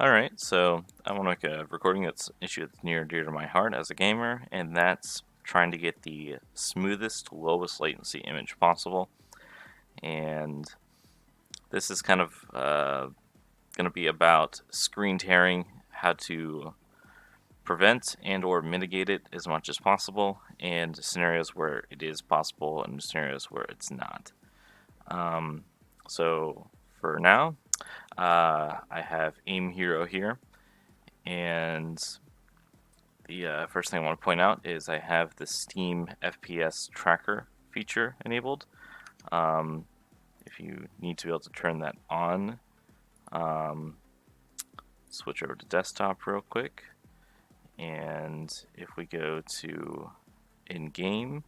Alright, so I want to make a recording that's an issue that's near and dear to my heart as a gamer, and that's trying to get the smoothest, lowest latency image possible. And this is kind of going to be about screen tearing, how to prevent and or mitigate it as much as possible, and scenarios where it is possible and scenarios where it's not. So for now, I have Aim Hero here, and the first thing I want to point out is I have the Steam FPS tracker feature enabled. If you need to be able to turn that on, switch over to desktop real quick. And if we go to in-game,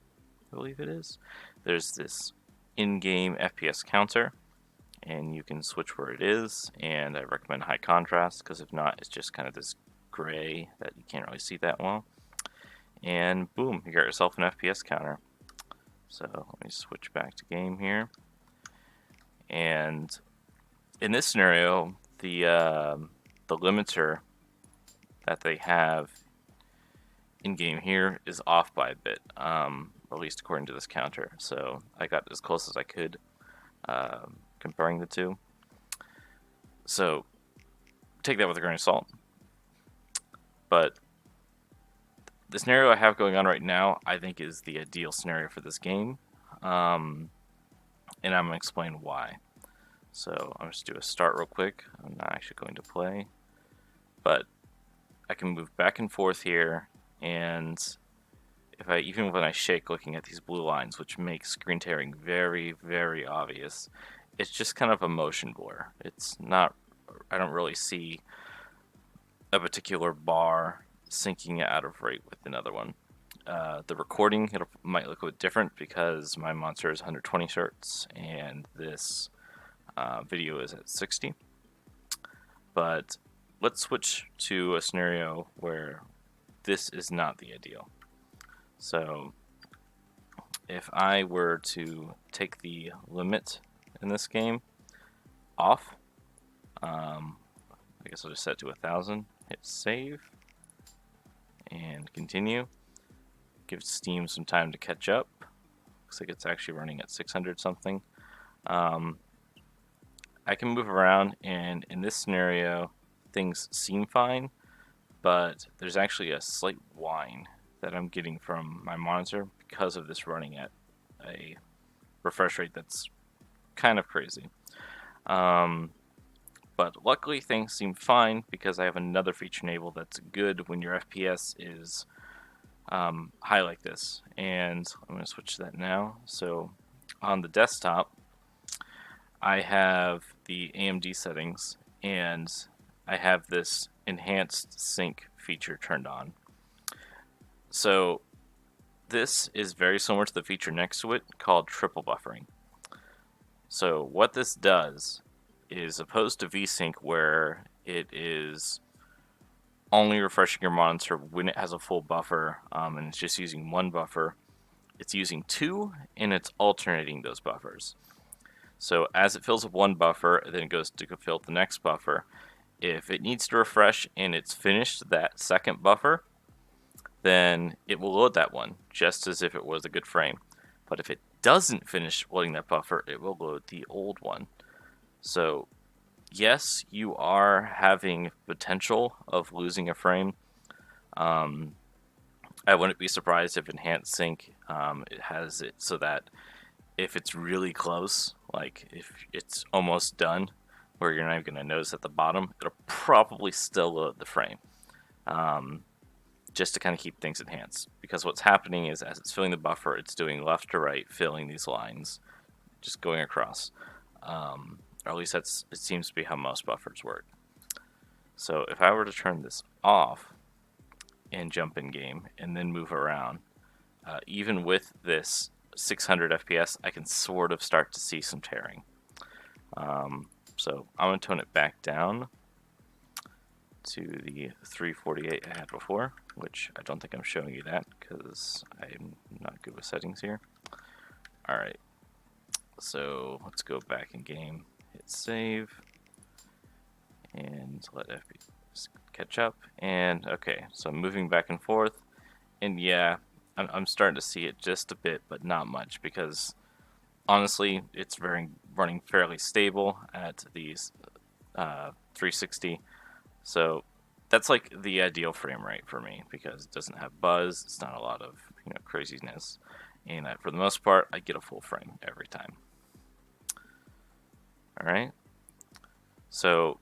I believe it is, there's this in-game FPS counter, and you can switch where it is, and I recommend high contrast, because if not, it's just kind of this gray that you can't really see that well. And boom, you got yourself an FPS counter. So let me switch back to game here. And in this scenario, the limiter that they have in game here is off by a bit, at least according to this counter. So I got as close as I could comparing the two. So take that with a grain of salt. But the scenario I have going on right now, I think, is the ideal scenario for this game. And I'm going to explain why. So I'll just do a start real quick. I'm not actually going to play. But I can move back and forth here, and even when I shake looking at these blue lines, which makes screen tearing very, very obvious, it's just kind of a motion blur. It's not, I don't really see a particular bar syncing out of rate with another one. The recording might look a bit different because my monitor is 120 Hz and this video is at 60. But let's switch to a scenario where this is not the ideal. So if I were to take the limit in this game off, I guess I'll just set it to 1000, hit save, and continue. Give Steam some time to catch up. Looks like it's actually running at 600 something. I can move around, and in this scenario, things seem fine, but there's actually a slight whine that I'm getting from my monitor because of this running at a refresh rate that's kind of crazy. But luckily things seem fine because I have another feature enabled that's good when your FPS is high like this. And I'm going to switch to that now. So on the desktop, I have the AMD settings, and I have this enhanced sync feature turned on. So this is very similar to the feature next to it called triple buffering. So what this does is, opposed to VSync where it is only refreshing your monitor when it has a full buffer, and it's just using one buffer, it's using two, and it's alternating those buffers. So as it fills up one buffer, then it goes to fill the next buffer. If it needs to refresh and it's finished that second buffer, then it will load that one, just as if it was a good frame. But if it doesn't finish loading that buffer, it will load the old one. So yes, you are having potential of losing a frame. I wouldn't be surprised if Enhanced Sync it has it so that if it's really close, like if it's almost done, where you're not even going to notice at the bottom, it'll probably still load the frame. Just to kind of keep things enhanced. Because what's happening is, as it's filling the buffer, it's doing left to right, filling these lines, just going across. Or at least it seems to be how most buffers work. So if I were to turn this off and jump in game and then move around, even with this 600 FPS, I can sort of start to see some tearing. So I'm going to tone it back down to the 348 I had before, which I don't think I'm showing you that because I'm not good with settings here. Alright, so let's go back in game, hit save, and and let FPS catch up. And okay, so I'm moving back and forth, and yeah, I'm starting to see it just a bit, but not much, because honestly, it's running fairly stable at these 360. So that's like the ideal frame rate for me, because it doesn't have buzz, it's not a lot of craziness, and for the most part, I get a full frame every time. All right. So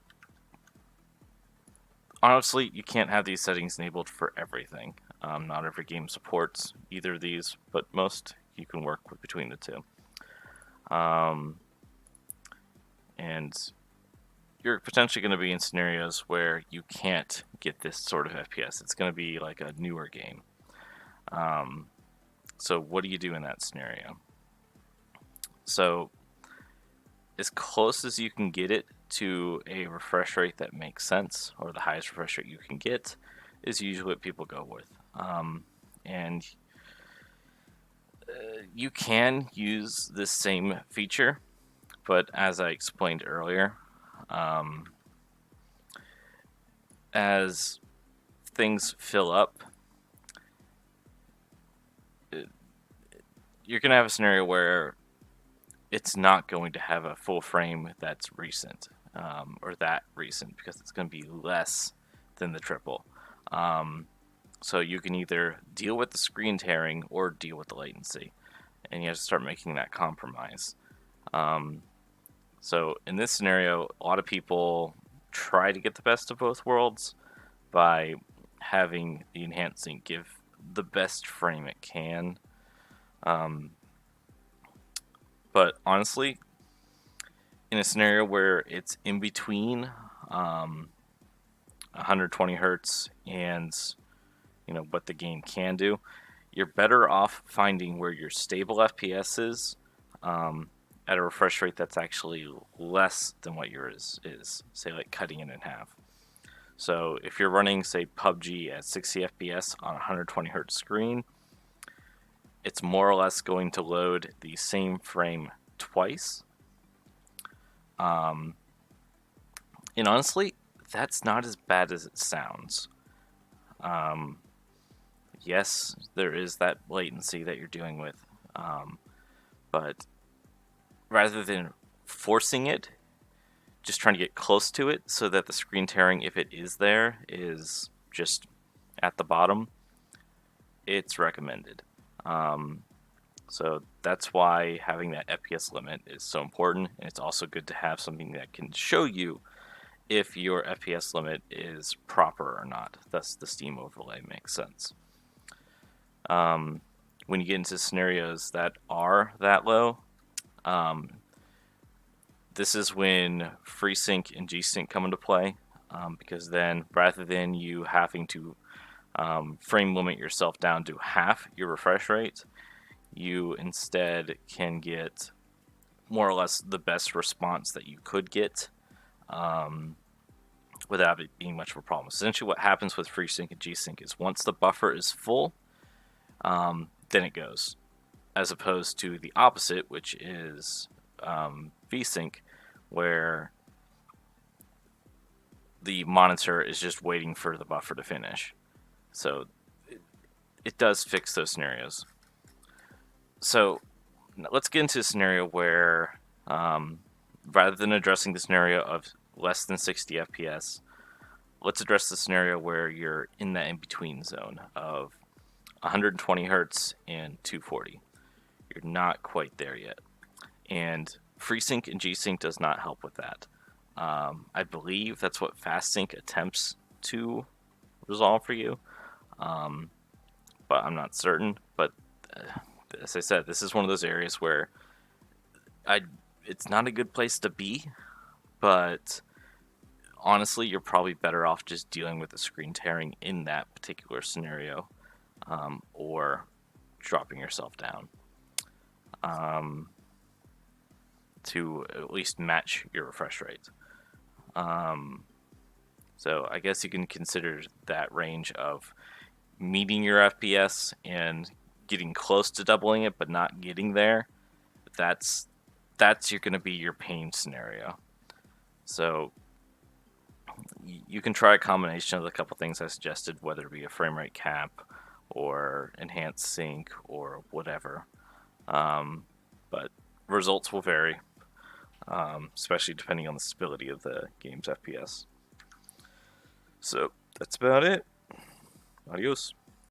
honestly, you can't have these settings enabled for everything. Not every game supports either of these, but most you can work with between the two. And you're potentially going to be in scenarios where you can't get this sort of FPS. It's going to be like a newer game. So what do you do in that scenario? So as close as you can get it to a refresh rate that makes sense, or the highest refresh rate you can get, is usually what people go with. And you can use this same feature, but as I explained earlier, as things fill up, you're going to have a scenario where it's not going to have a full frame that's recent, or that recent, because it's going to be less than the triple. So you can either deal with the screen tearing or deal with the latency, and you have to start making that compromise. So in this scenario, a lot of people try to get the best of both worlds by having the enhanced sync give the best frame it can. But honestly, in a scenario where it's in between 120 hertz and what the game can do, you're better off finding where your stable FPS is at a refresh rate that's actually less than what yours is, say like cutting it in half. So if you're running, say, PUBG at 60 FPS on a 120 hertz screen, it's more or less going to load the same frame twice. And honestly, that's not as bad as it sounds. Yes, there is that latency that you're dealing with, but rather than forcing it, just trying to get close to it so that the screen tearing, if it is there, is just at the bottom, it's recommended. So that's why having that FPS limit is so important, and it's also good to have something that can show you if your FPS limit is proper or not. Thus, the Steam overlay makes sense. When you get into scenarios that are that low, this is when FreeSync and G-Sync come into play, because then rather than you having to frame limit yourself down to half your refresh rate, you instead can get more or less the best response that you could get without it being much of a problem. Essentially what happens with FreeSync and G-Sync is once the buffer is full, then it goes, as opposed to the opposite, which is V-Sync, where the monitor is just waiting for the buffer to finish. So it does fix those scenarios. So let's get into a scenario where rather than addressing the scenario of less than 60 FPS, let's address the scenario where you're in that in-between zone of 120 hertz and 240. You're not quite there yet. And FreeSync and G-Sync does not help with that. I believe that's what FastSync attempts to resolve for you, but I'm not certain. But as I said, this is one of those areas where it's not a good place to be, but honestly, you're probably better off just dealing with the screen tearing in that particular scenario, or dropping yourself down to at least match your refresh rate. So I guess you can consider that range of meeting your FPS and getting close to doubling it, but not getting there. That's you're going to be your pain scenario. So You can try a combination of the couple things I suggested, whether it be a frame rate cap or enhanced sync or whatever. But results will vary, especially depending on the stability of the game's FPS. So that's about it. Adios.